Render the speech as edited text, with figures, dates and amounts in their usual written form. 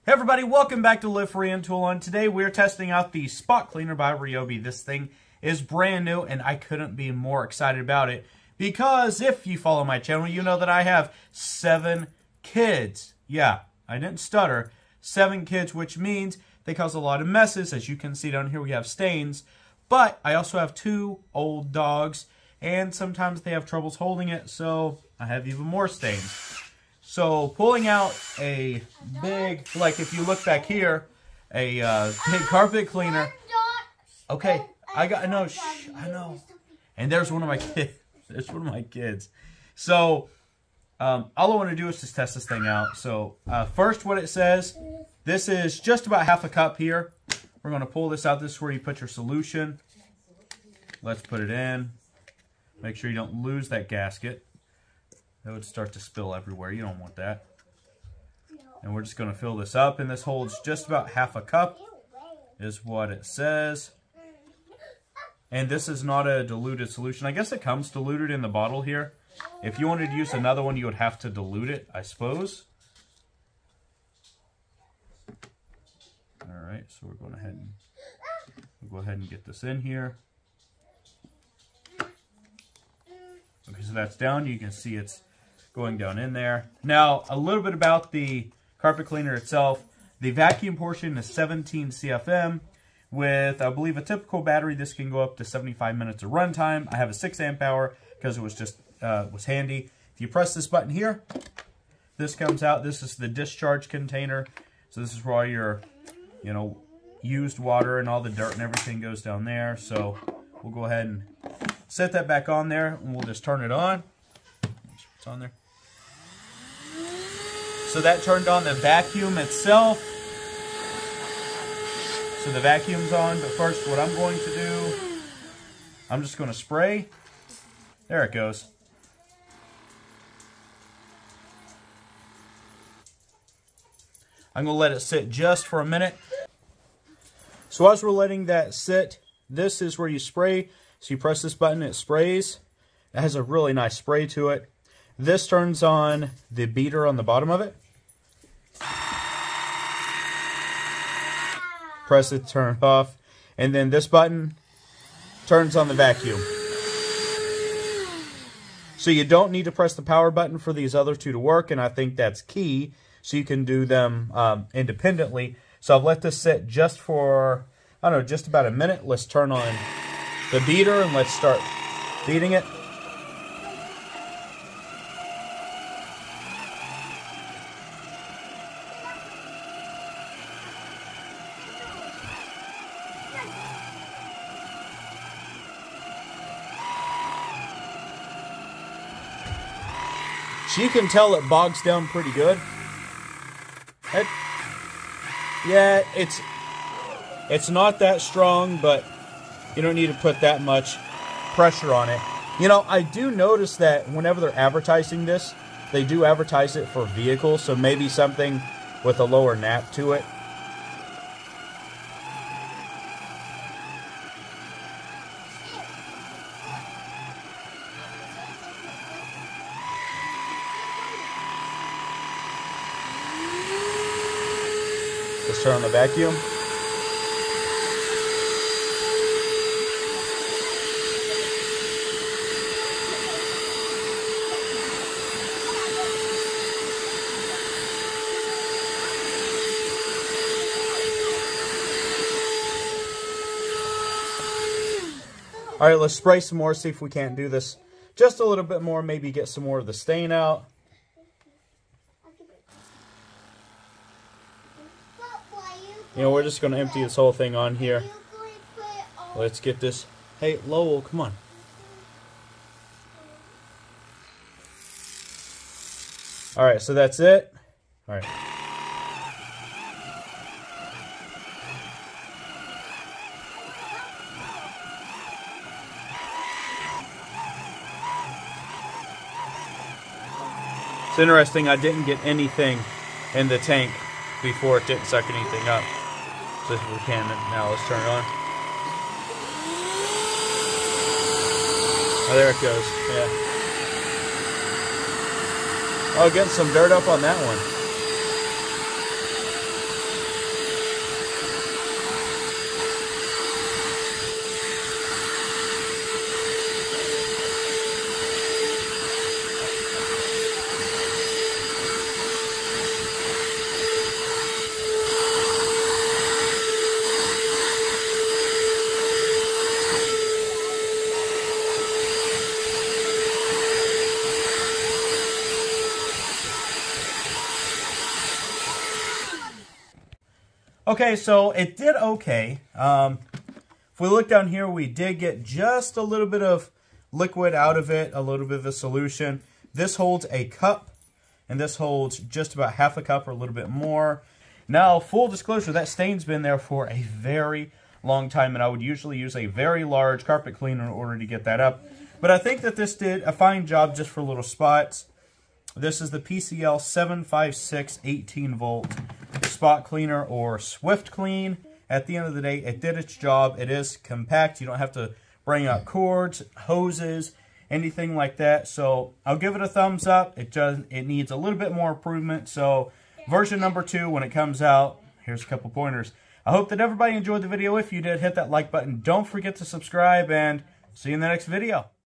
Hey everybody, welcome back to Live Free and Tool On. Today we're testing out the Spot Cleaner by Ryobi. This thing is brand new and I couldn't be more excited about it because if you follow my channel, you know that I have 7 kids. Yeah, I didn't stutter. 7 kids, which means they cause a lot of messes. As you can see down here, we have stains. But I also have 2 old dogs and sometimes they have troubles holding it, so I have even more stains. So pulling out a big, like if you look back here, a big carpet cleaner. Okay, I know. And there's one of my kids. There's one of my kids. So all I want to do is just test this thing out. So first, what it says, this is just about half a cup here. We're going to pull this out. This is where you put your solution. Let's put it in. Make sure you don't lose that gasket. That would start to spill everywhere. You don't want that. And we're just going to fill this up. And this holds just about half a cup is what it says. And this is not a diluted solution. I guess it comes diluted in the bottle here. If you wanted to use another one, you would have to dilute it, I suppose. Alright, so we'll go ahead and get this in here. Okay, so that's down. You can see it's going down in there. Now, a little bit about the carpet cleaner itself. The vacuum portion is 17 CFM with, I believe, a typical battery. This can go up to 75 minutes of runtime. I have a 6 amp hour because it was just was handy. If you press this button here, this comes out. This is the discharge container. So this is where all your, used water and all the dirt and everything goes down there. So we'll go ahead and set that back on there, and we'll just turn it on. Make sure it's on there. So that turned on the vacuum itself. So the vacuum's on, but first what I'm going to do, I'm just going to spray. There it goes. I'm going to let it sit just for a minute. So as we're letting that sit, this is where you spray. So you press this button, it sprays. It has a really nice spray to it. This turns on the beater on the bottom of it. Press it, turn it off. And then this button turns on the vacuum. So you don't need to press the power button for these other 2 to work, and I think that's key. So you can do them independently. So I've let this sit just for, I don't know, just about a minute. Let's turn on the beater and let's start beating it. So you can tell it bogs down pretty good. Yeah, it's not that strong, but you don't need to put that much pressure on it. I do notice that whenever they're advertising this, they do advertise it for vehicles, so maybe something with a lower nap to it. Let's turn on the vacuum. All right, let's spray some more, see if we can't do this just a little bit more, maybe get some more of the stain out. We're just going to empty this whole thing on here. Let's get this. Hey, Lowell, come on. All right, so that's it. All right. It's interesting, I didn't get anything in the tank before it didn't suck anything up. So if we can, now let's turn it on. Oh, there it goes, yeah. Oh, getting some dirt up on that one. Okay, so it did okay. If we look down here, we did get just a little bit of liquid out of it, a little bit of the solution. This holds a cup, and this holds just about half a cup or a little bit more. Now, full disclosure, that stain's been there for a very long time, and I would usually use a very large carpet cleaner in order to get that up. But I think that this did a fine job just for little spots. This is the PCL 756 18-volt spot cleaner, or Swift Clean. At the end of the day, it did its job. It is compact. You don't have to bring out cords, hoses, anything like that. So I'll give it a thumbs up. It needs a little bit more improvement. So version number 2, when it comes out, here's a couple pointers. I hope that everybody enjoyed the video. If you did, hit that like button. Don't forget to subscribe, and see you in the next video.